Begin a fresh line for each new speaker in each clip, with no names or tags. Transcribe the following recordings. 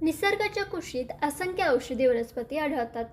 निसर्गाच्या कुशीत असंख्य औषधी वनस्पती आढळतात.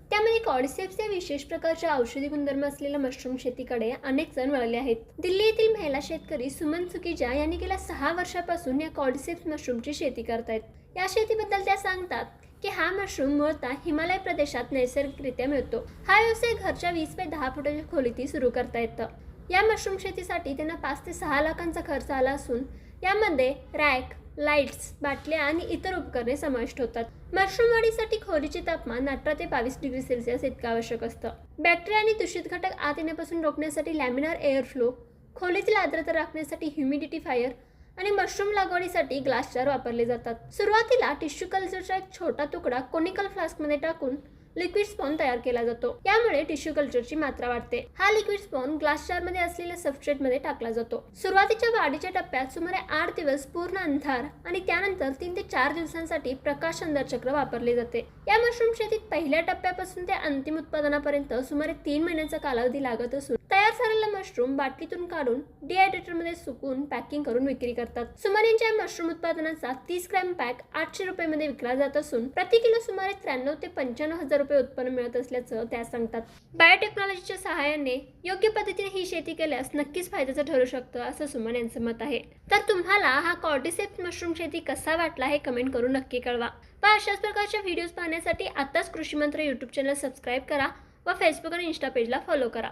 त्यामध्ये कॉर्डिसेप्स या विशेष प्रकारच्या औषधी गुणधर्म असलेल्या मशरूम शेतीकडे अनेक जण वळले आहेत. दिल्ली येथील महिला शेतकरी सुमन सुकीजा यांनी गेल्या 6 वर्षापासून या कॉर्डिसेप्स मशरूमची शेती करतायत. या शेतीबद्दल त्या सांगतात की हा मशरूम मूळतः हिमालय प्रदेशात नैसर्गिकरित्या मिळतो. हा व्यवसाय घरच्या 20 बाय 10 फुटाच्या खोलीतही सुरू करता येतं. या मशरूम शेतीसाठी त्यांना 5 ते 6 लाखांचा खर्च आला असून यामध्ये रॅक, लाईट्स, बाटल्या आणि इतर उपकरणे समाविष्ट होतात. मशरूम वाढीसाठी खोलीचे तापमान 18 ते 22 डिग्री सेल्सिअस इतकं आवश्यक असतं. बॅक्टेरिया आणि दूषित घटक आत येण्यापासून रोखण्यासाठी लॅमिनार एअर फ्लो, खोलीतील आर्द्रता राखण्यासाठी ह्युमिडिफायर आणि मशरूम लागवडीसाठी ग्लास जार वापरले जातात. सुरुवातीला टिश्यू कल्चरचा एक छोटा तुकडा कोनिकल फ्लास्कमध्ये टाकून लिक्विड स्पॉन तयार केला जातो. यामुळे टिश्यू कल्चरची मात्रा वाढते. हा लिक्विड स्पॉन ग्लास जारमध्ये असलेल्या सबस्ट्रेटमध्ये टाकला जातो. सुरुवातीच्या वाढीच्या टप्प्यात सुमारे 8 दिवस पूर्ण अंधार आणि त्यानंतर 3 ते 4 दिवसांसाठी प्रकाश अंधारचक्र वापरले जाते. या मशरूम शेतीत पहिल्या टप्प्यापासून ते अंतिम उत्पादनापर्यंत सुमारे 3 महिन्यांचा कालावधी लागत असून तयार झालेला मशरूम बाटलीतून काढून डिहायड्रेटरमध्ये सुकवून पॅकिंग करून विक्री करतात. सुमन यांच्या मशरूम उत्पादनाचा 30 ग्रॅम पॅक 800 रुपयांमध्ये विकला जात असून प्रति किलो सुमारे 93 ते 95 हजार रुपये उत्पन्न मिळत असल्याचं त्या सांगतात. बायोटेक्नॉलॉजीच्या सहाय्याने योग्य पद्धतीने ही शेती केल्यास नक्कीच फायद्याचं ठरू शकतं असं सुमन यांचं मत आहे. तर तुम्हाला हा कॉर्डिसेप्स मशरूम शेती कसा वाटला हे कमेंट करून नक्की कळवा. व अशाच प्रकारच्या व्हिडिओज पाहण्यासाठी आताच कृषी मंत्र यूट्यूब चॅनल सबस्क्राईब करा व फेसबुक आणि इंस्टा पेजला फॉलो करा.